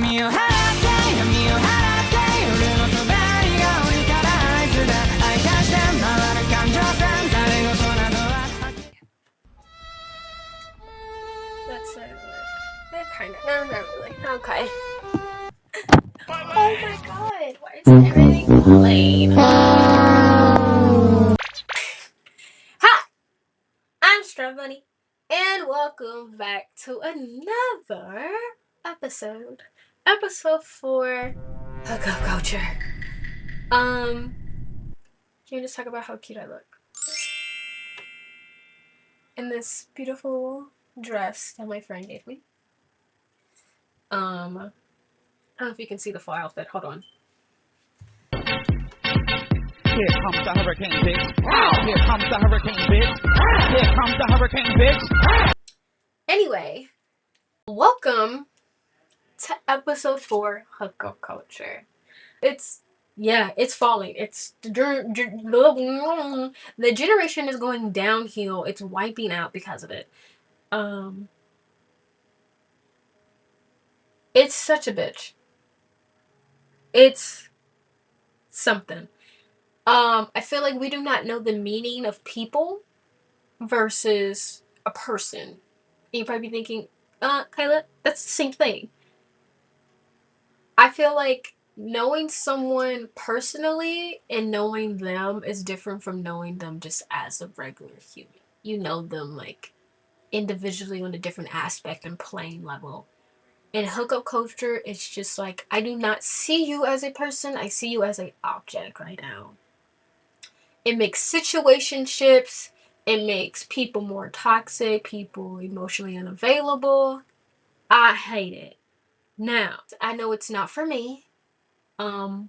That's that kind of. No, not really. Okay. Oh my god, why is everything playing? Hi, I'm Strawbunny, and welcome back to another episode. Episode 4, Hookup Culture. Can you just talk about how cute I look? In this beautiful dress that my friend gave me. I don't know if you can see the full outfit. Hold on. Here comes the hurricane, bitch. Here comes the hurricane, bitch. Here comes the hurricane, bitch. Anyway, welcome to episode 4, Hookup Culture. It's falling. It's the generation is going downhill. It's wiping out because of it. It's such a bitch. It's something. I feel like we do not know the meaning of people versus a person. And you're probably thinking, Kyla, that's the same thing. I feel like knowing someone personally and knowing them is different from knowing them just as a regular human. You know them like individually on a different aspect and playing level. In hookup culture, it's just like, I do not see you as a person, I see you as an object right now. It makes situationships, it makes people more toxic, people emotionally unavailable. I hate it. Now, I know it's not for me. I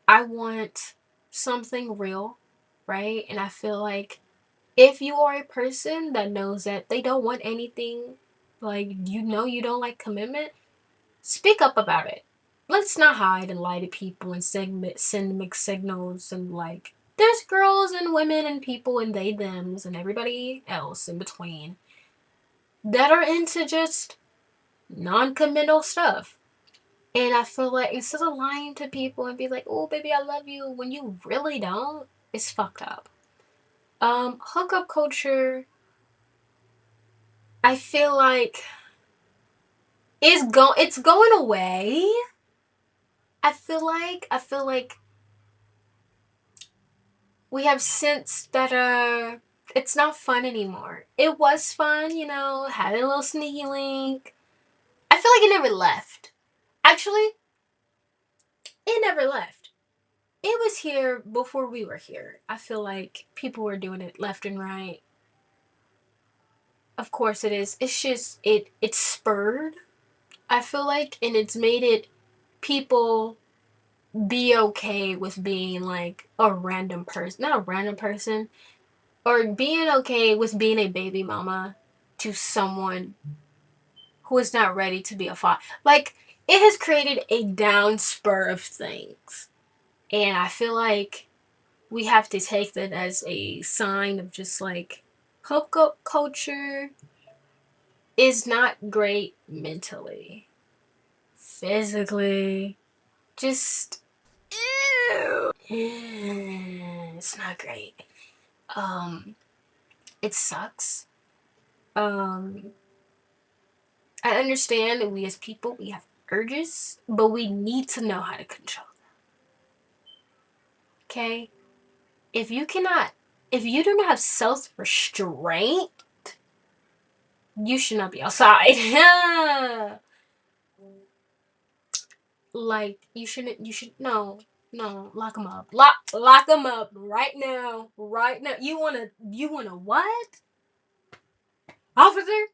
want something real, right? And I feel like if you are a person that knows that they don't want anything, like, you know you don't like commitment, speak up about it. Let's not hide and lie to people and send mixed signals and like, there's girls and women and people and they, thems and everybody else in between that are into just non-committal stuff. And I feel like instead of lying to people and be like, oh, baby, I love you, when you really don't, it's fucked up. Hookup culture, I feel like, it's going away. I feel like we have sensed that it's not fun anymore. It was fun, you know, having a little sneaky link. I feel like it never left. Actually, it never left. It was here before we were here. I feel like people were doing it left and right. Of course it is. It's just it's spurred, I feel like, and it's made it people be okay with being like a random person, not a random person, or being okay with being a baby mama to someone who is not ready to be a father. Like, it has created a down spur of things. And I feel like we have to take that as a sign of just like, hookup culture is not great mentally, physically, just ew. It's not great. It sucks. I understand that we as people, we have urges, but we need to know how to control them. Okay? If you do not have self-restraint, you should not be outside. Like, you should, no, lock them up. Lock them up right now. You wanna what? Officer?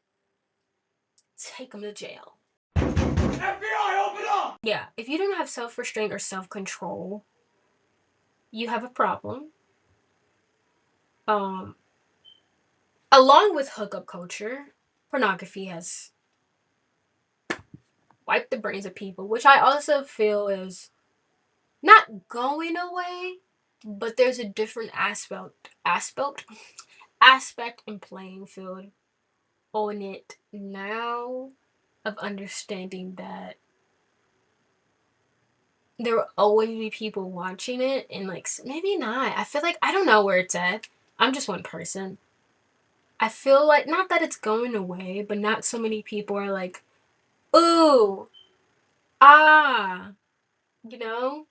Take them to jail. FBI, open up! Yeah, if you don't have self-restraint or self-control, you have a problem. Along with hookup culture, pornography has wiped the brains of people, which I also feel is not going away, but there's a different aspect and playing field on it now. of understanding that there will always be people watching it, and like maybe not. I feel like I don't know where it's at. I'm just one person. I feel like not that it's going away, but not so many people are like, ooh, ah, you know?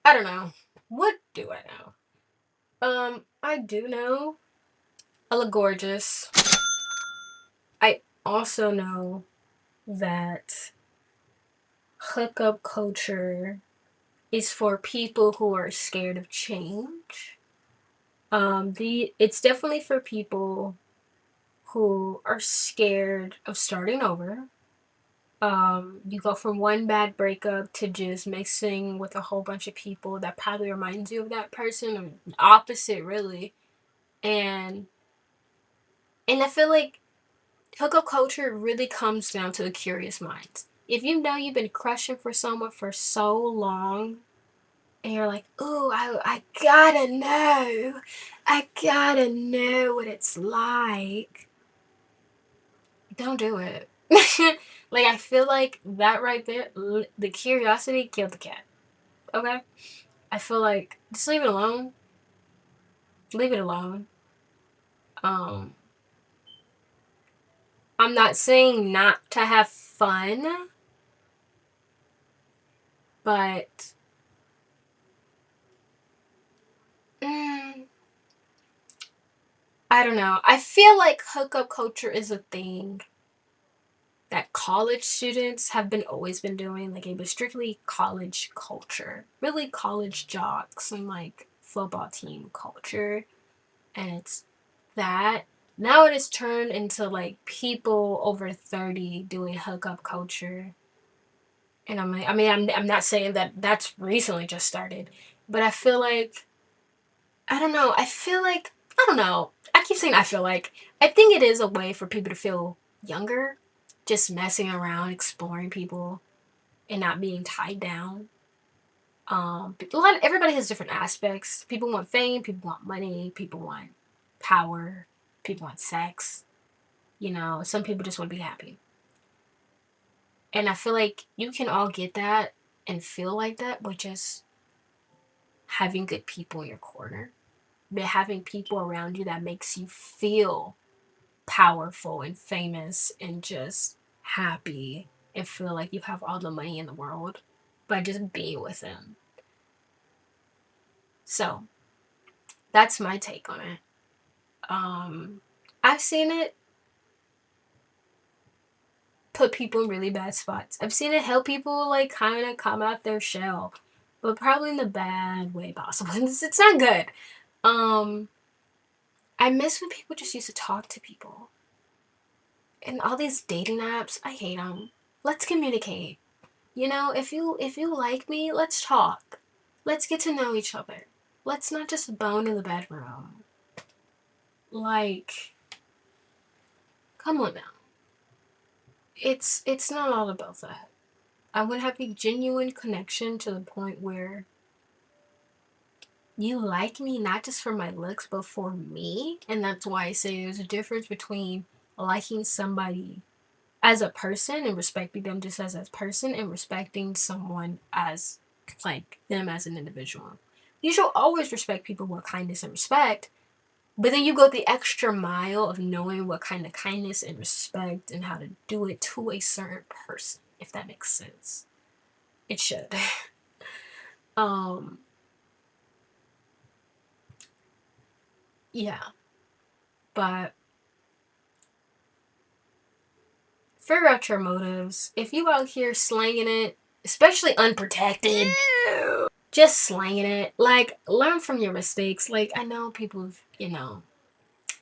I don't know. What do I know? I do know I look gorgeous. I also know that hookup culture is for people who are scared of change. It's definitely for people who are scared of starting over. You go from one bad breakup to just mixing with a whole bunch of people that probably reminds you of that person, or opposite, really. And I feel like hookup culture really comes down to the curious minds. If you know you've been crushing for someone for so long, and you're like, ooh, I gotta know what it's like. Don't do it. Like, I feel like that right there, the curiosity killed the cat. Okay? I feel like just leave it alone. Leave it alone. Um, I'm not saying not to have fun, but mm, I don't know. I feel like hookup culture is a thing that college students have been always been doing. Like, it was strictly college culture, really college jocks and like football team culture, and it's that. Now it has turned into like people over 30 doing hookup culture. And I'm like, I'm not saying that that's recently just started, but I feel like, I don't know. I don't know. I keep saying I feel like. I think it is a way for people to feel younger, just messing around, exploring people, and not being tied down. Everybody has different aspects. People want fame, people want money, people want power, people want sex. Some people just want to be happy. And I feel like you can all get that and feel like that by just having good people in your corner. But having people around you that makes you feel powerful and famous and just happy and feel like you have all the money in the world by just being with them. So that's my take on it. I've seen it put people in really bad spots. I've seen it help people like kind of come out their shell, but probably in the bad way possible. It's not good. Um, I miss when people just used to talk to people. And all these dating apps, I hate them. Let's communicate. If you like me, let's talk. Let's get to know each other. Let's not just bone in the bedroom. Like, come on now. It's not all about that. I want to have a genuine connection to the point where you like me not just for my looks, but for me. And that's why I say there's a difference between liking somebody as a person and respecting them just as a person, and respecting someone as like them as an individual. You should always respect people with kindness and respect, but then you go the extra mile of knowing what kind of kindness and respect and how to do it to a certain person, if that makes sense. It should. um yeah, but figure out your motives. If you out here slanging it, especially unprotected, just slanging it, like, learn from your mistakes. Like, I know people,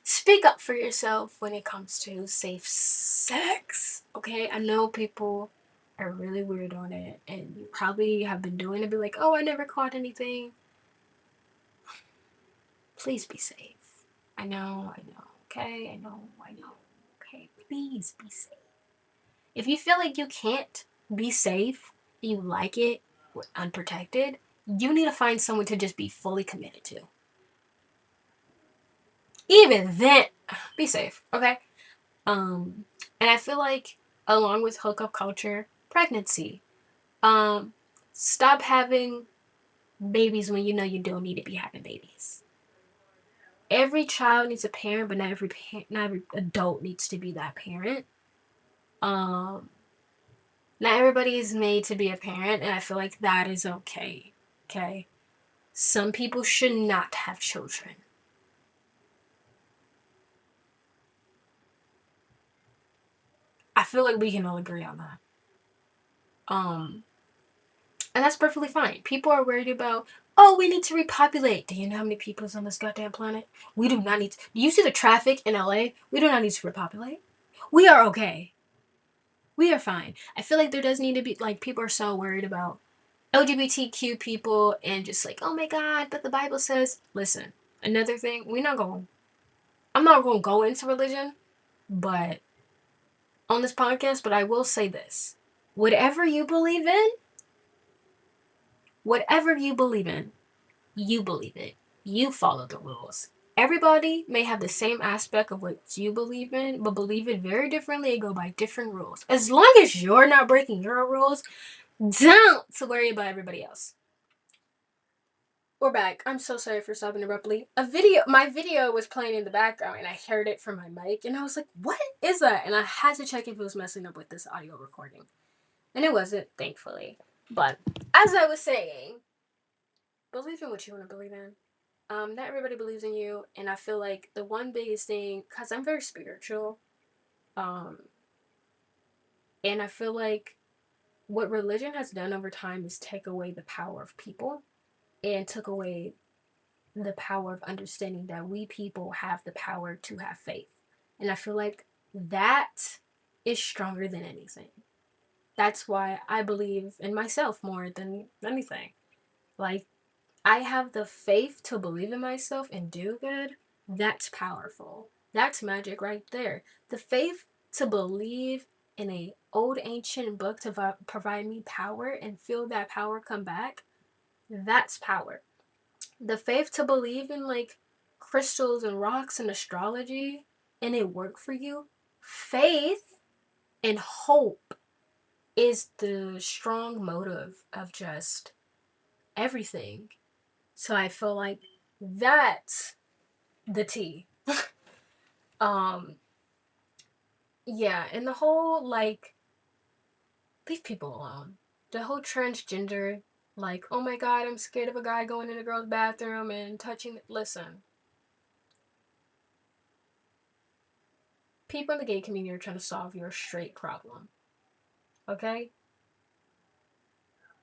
speak up for yourself when it comes to safe sex. Okay, I know people are really weird on it, and you probably have been doing it, be like, oh, I never caught anything. Please be safe. I know, okay, I know, okay, please be safe. If you feel like you can't be safe, you like it unprotected, you need to find someone to just be fully committed to. Even then, be safe, okay? And I feel like along with hookup culture, pregnancy. Stop having babies when you know you don't need to be having babies. Every child needs a parent, but not every adult needs to be that parent. Um, Not everybody is made to be a parent, and I feel like that is okay. Okay, some people should not have children. I feel like we can all agree on that. And that's perfectly fine. People are worried about, oh, we need to repopulate. Do you know how many people is on this goddamn planet? We do not need to. Do you see the traffic in LA? We do not need to repopulate. We are okay. We are fine. I feel like there does need to be, like, people are so worried about LGBTQ people and just like, oh my God, but the Bible says, listen, another thing, I'm not going to go into religion, but on this podcast, but I will say this. Whatever you believe in, whatever you believe in, you believe it. You follow the rules. Everybody may have the same aspect of what you believe in, but believe it very differently and go by different rules. As long as you're not breaking your rules, don't worry about everybody else. We're back. I'm so sorry for stopping abruptly. My video was playing in the background and I heard it from my mic and I was like, what is that? And I had to check if it was messing up with this audio recording. And it wasn't, thankfully. But as I was saying, believe in what you want to believe in. Not everybody believes in you, and I feel like the one biggest thing, because I'm very spiritual, and I feel like what religion has done over time is take away the power of people and took away the power of understanding that we people have the power to have faith. And I feel like that is stronger than anything. That's why I believe in myself more than anything. Like, I have the faith to believe in myself and do good. That's powerful. That's magic right there. The faith to believe in a old ancient book to provide me power and feel that power come back. That's power. The faith to believe in like crystals and rocks and astrology and it work for you. Faith and hope is the strong motive of just everything. So I feel like that's the tea. um yeah, and the whole like leave people alone. The whole transgender, like, oh my God, I'm scared of a guy going in a girl's bathroom and touching. Listen, people in the gay community are trying to solve your straight problem. Okay?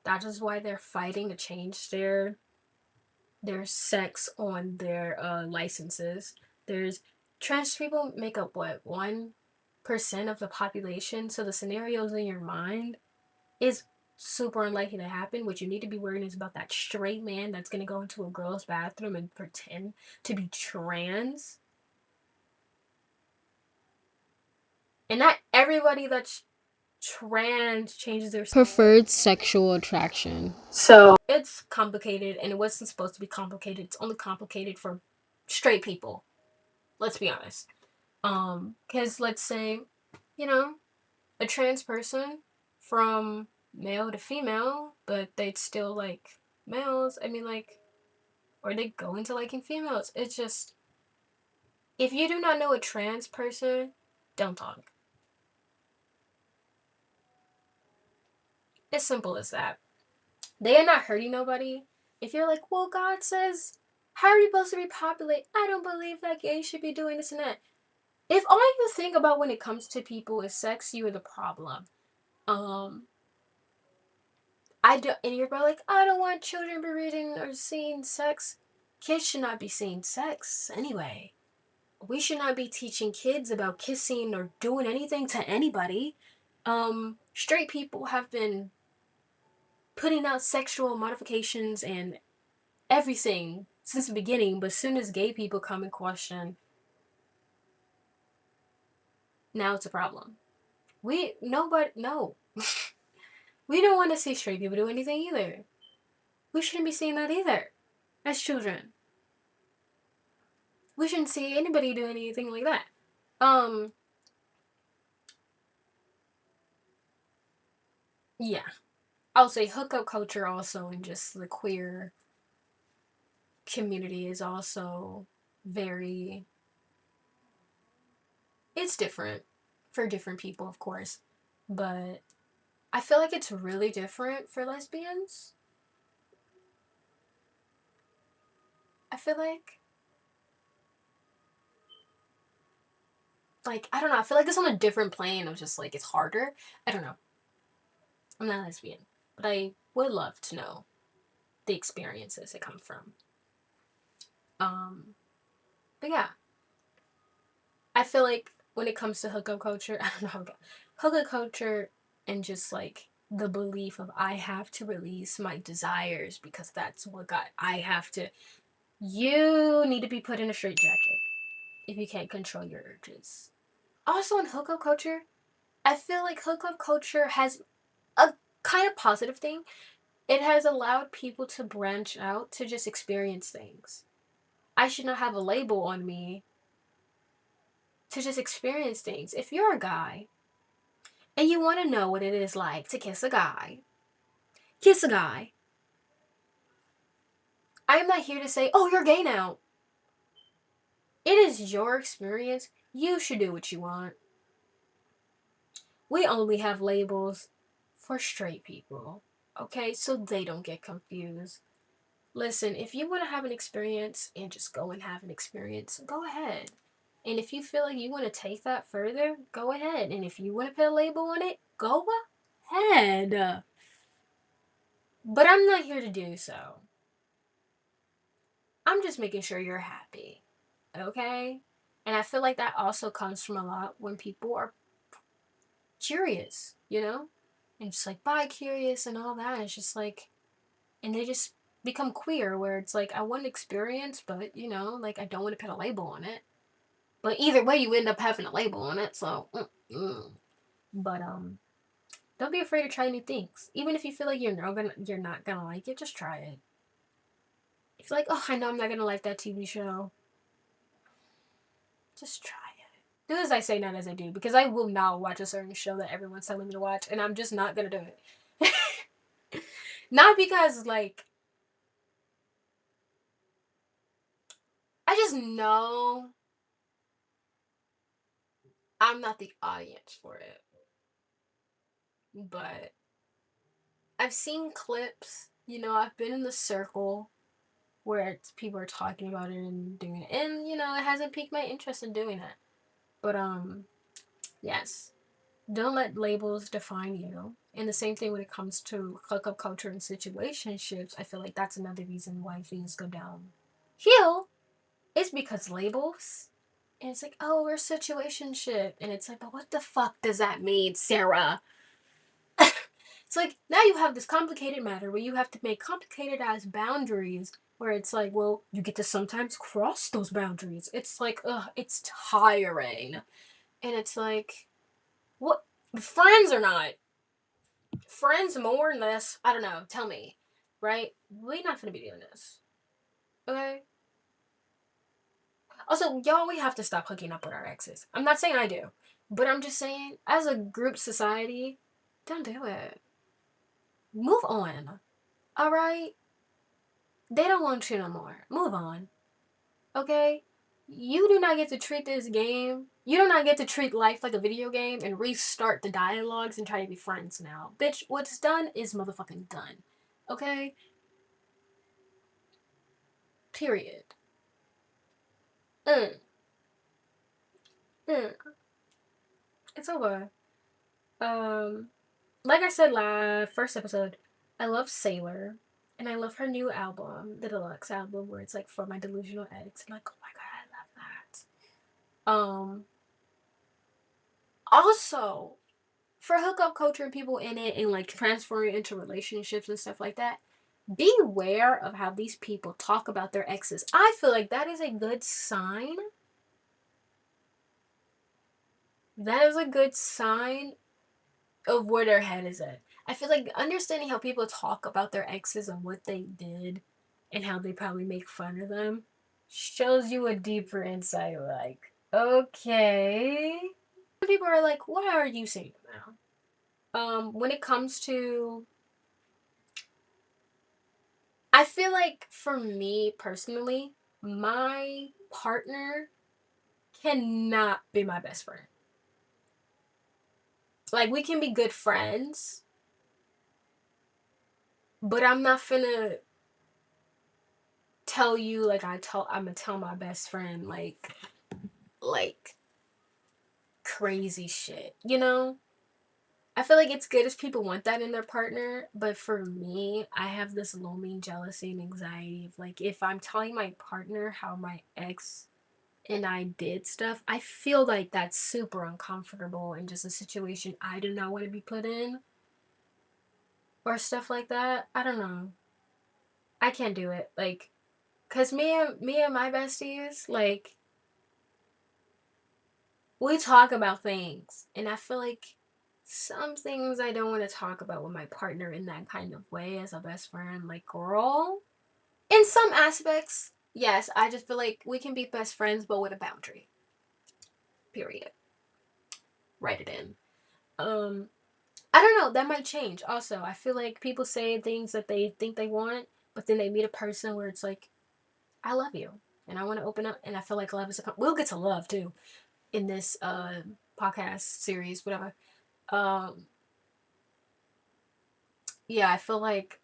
That is why they're fighting to change their sex on their licenses. There's trans people make up what 1% of the population, so the scenarios in your mind is super unlikely to happen. What you need to be worrying is about that straight man that's gonna go into a girl's bathroom and pretend to be trans. And not everybody that's trans changes their preferred sexual attraction. So it's complicated and it wasn't supposed to be complicated. It's only complicated for straight people. Let's be honest. Because let's say, you know, a trans person from male to female, but they'd still like males. I mean, like, or they go into liking females. It's just, if you do not know a trans person, don't talk. As simple as that. They are not hurting nobody. If you're like, well, God says, how are you supposed to repopulate? I don't believe that gays should be doing this and that. If all you think about when it comes to people is sex, you are the problem. I don't, and you're like, I don't want children be reading or seeing sex. Kids should not be seeing sex anyway. We should not be teaching kids about kissing or doing anything to anybody. Straight people have been putting out sexual modifications and everything since the beginning, but as soon as gay people come in question, now it's a problem. No. We don't want to see straight people do anything either. We shouldn't be seeing that either as children. We shouldn't see anybody do anything like that. Yeah. I'll say hookup culture also, and just the queer community is also very, it's different for different people, of course, but I feel like it's really different for lesbians. I feel like I don't know, I feel like it's on a different plane of just like it's harder. I don't know. I'm not lesbian, but I would love to know the experiences it come from. Um but yeah, I feel like when it comes to hookup culture, I don't know how to, hookup culture and just like the belief of I have to release my desires because that's what got I have to, you need to be put in a straitjacket if you can't control your urges. Also in hookup culture, I feel like hookup culture has a kind of positive thing. It has allowed people to branch out to just experience things. I should not have a label on me to just experience things. If you're a guy and you want to know what it is like to kiss a guy, kiss a guy. I am not here to say, oh, you're gay now. It is your experience. You should do what you want. We only have labels for straight people, okay? So they don't get confused. Listen, if you want to have an experience and just go and have an experience, go ahead. And if you feel like you want to take that further, go ahead. And if you want to put a label on it, go ahead. But I'm not here to do so. I'm just making sure you're happy, okay? And I feel like that also comes from a lot when people are curious, you know? And just like bi curious and all that. It's just like, and they just become queer where it's like, I want an experience, but you know, like I don't want to put a label on it. But either way, you end up having a label on it, so. But don't be afraid to try new things. Even if you feel like you're not gonna like it, just try it. If you're like, oh, I know I'm not gonna like that TV show, just try it. Do as I say, not as I do, because I will not watch a certain show that everyone's telling me to watch, and I'm just not gonna do it. Not because, like, I just know I'm not the audience for it. But I've seen clips, you know, I've been in the circle where it's, people are talking about it and doing it, and, you know, it hasn't piqued my interest in doing it. But, yes. Don't let labels define you. And the same thing when it comes to hookup culture and situationships. I feel like that's another reason why things go downhill. It's because labels. And it's like, oh, we're a situationship. And it's like, but what the fuck does that mean, Sarah? It's like, now you have this complicated matter where you have to make complicated ass boundaries where it's like, well, you get to sometimes cross those boundaries. It's like, ugh, it's tiring. And it's like, what? Friends or not? Friends more and less, I don't know, tell me. Right? We not gonna be doing this. Okay? Also, y'all, we have to stop hooking up with our exes. I'm not saying I do, but I'm just saying, as a group society, don't do it. Move on. Alright? They don't want you no more. Move on. Okay? You do not get to treat this game. You do not get to treat life like a video game and restart the dialogues and try to be friends now. Bitch, what's done is motherfucking done. Okay? Period. Mm. Mm. It's over. Um, like I said last first episode, I love Sailor, and I love her new album, the deluxe album, where it's like for my delusional ex. I'm like, oh my god, I love that. Also for hookup culture and people in it, and like transferring into relationships and stuff like that. Beware of how these people talk about their exes. I feel like that is a good sign. That is a good sign of where their head is at. I feel like understanding how people talk about their exes and what they did and how they probably make fun of them shows you a deeper insight. Like, okay. People are like, why are you single now? When it comes to, I feel like for me personally, my partner cannot be my best friend. Like, we can be good friends, but I'm not finna tell you like I'm gonna tell my best friend like crazy shit, you know? I feel like it's good if people want that in their partner, but for me, I have this looming jealousy and anxiety of like, if I'm telling my partner how my ex and I did stuff, I feel like that's super uncomfortable and just a situation I do not want to be put in or stuff like that. I don't know. I can't do it. Like, cause me and my besties, like, we talk about things, and I feel like some things I don't want to talk about with my partner in that kind of way as a best friend. Like, girl, in some aspects, yes, I just feel like we can be best friends, but with a boundary. Period. Write it in. I don't know. That might change. Also, I feel like people say things that they think they want, but then they meet a person where it's like, I love you, and I want to open up, and I feel like love is we'll get to love too in this podcast series, whatever. Um, yeah, I feel like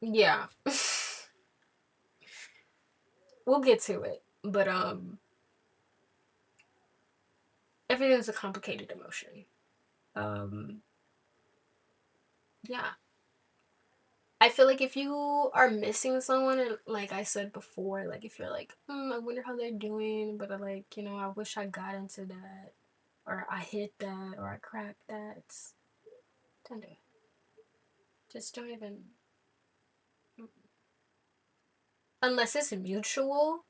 yeah. We'll get to it. But everything's a complicated emotion. Um yeah. I feel like if you are missing someone, and like I said before, like if you're like, I wonder how they're doing, but I like, I wish I got into that, or I hit that, or I cracked that. Don't do it. Just don't even. Unless it's mutual,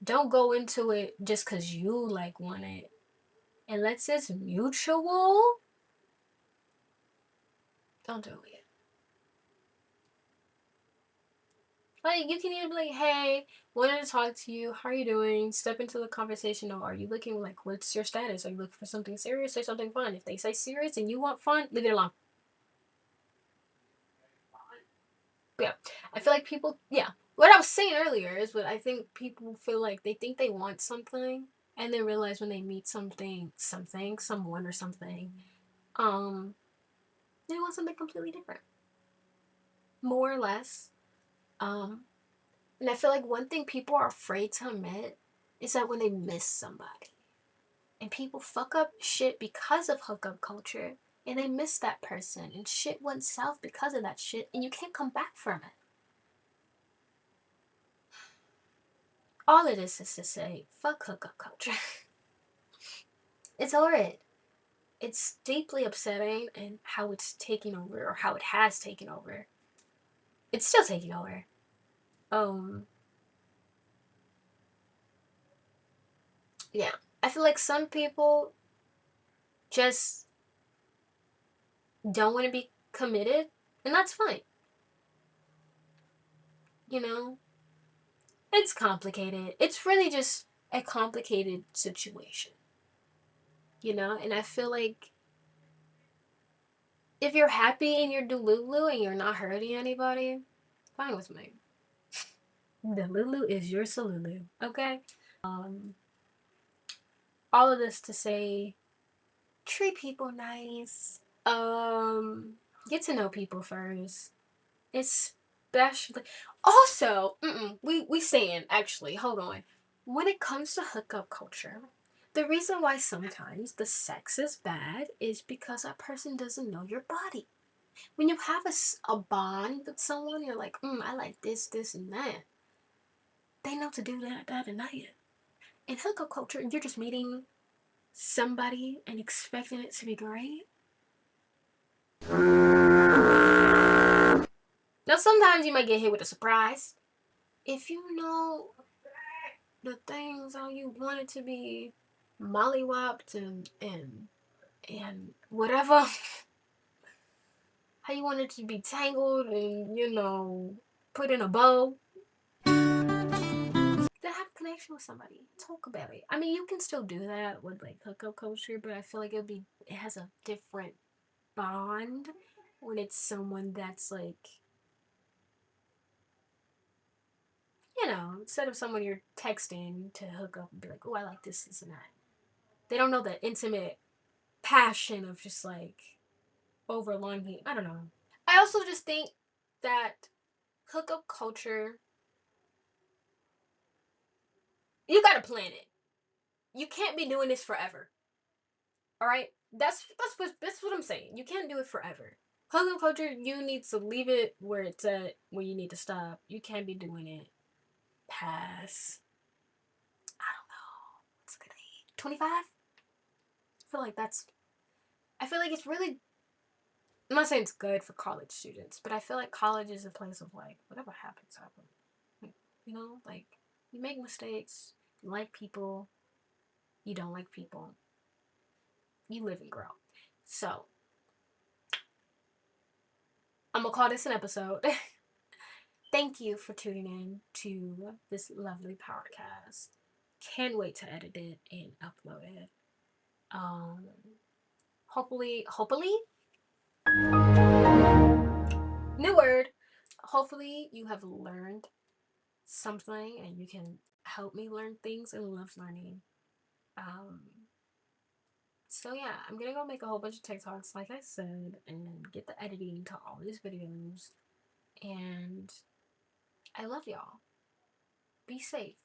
don't go into it just because you like want it. Unless it's mutual, don't do it. Like, you can either be like, hey, wanted to talk to you. How are you doing? Step into the conversation. Or are you looking, like, what's your status? Are you looking for something serious or something fun? If they say serious and you want fun, leave it alone. Yeah. I feel like people, yeah. What I was saying earlier is what I think people feel like they think they want something and then realize when they meet someone or something, um, they want something completely different. More or less. Um, And I feel like one thing people are afraid to admit is that when they miss somebody, and people fuck up shit because of hookup culture, and they miss that person, and shit went south because of that shit, and you can't come back from it. All it is to say, fuck hookup culture. It's horrid. It's deeply upsetting, and how it's taking over, or how it has taken over. It's still taking over. Um, yeah. I feel like some people just don't want to be committed, and that's fine. You know, it's complicated. It's really just a complicated situation, and I feel like if you're happy and you're Delulu and you're not hurting anybody, fine with me. Delulu is your Salulu, okay? Um, all of this to say, treat people nice. Get to know people first. Especially, also, we saying actually. Hold on. When it comes to hookup culture, the reason why sometimes the sex is bad is because that person doesn't know your body. When you have a bond with someone, you're like, I like this, and that. They know to do that, and that. In hookup culture, you're just meeting somebody and expecting it to be great. Now, sometimes you might get hit with a surprise. If you know the things how you want it to be mollywopped and whatever, how you want it to be tangled and put in a bow, that happens can connection with somebody. Talk about it. I mean, you can still do that with like hookup culture, but I feel like it has a different bond when it's someone that's like, instead of someone you're texting to hook up and be like, oh, I like this and that. They don't know the intimate passion of just like overlonging. I don't know. I also just think that hookup culture, you gotta plan it. You can't be doing this forever. All right, that's what I'm saying. You can't do it forever. Hookup culture, you need to leave it where it's at, where you need to stop. You can't be doing it past, I don't know, what's a good age? 25? I feel like it's really, I'm not saying it's good for college students, but I feel like college is a place of like, whatever happens, happens. Like, you make mistakes, you like people, you don't like people, you live and grow. So, I'm gonna call this an episode. Thank you for tuning in to this lovely podcast. Can't wait to edit it and upload it. Um, hopefully, new word. Hopefully, you have learned something and you can help me learn things. I love learning. Um, so yeah, I'm gonna go make a whole bunch of TikToks, like I said, and get the editing to all these videos. And I love y'all. Be safe.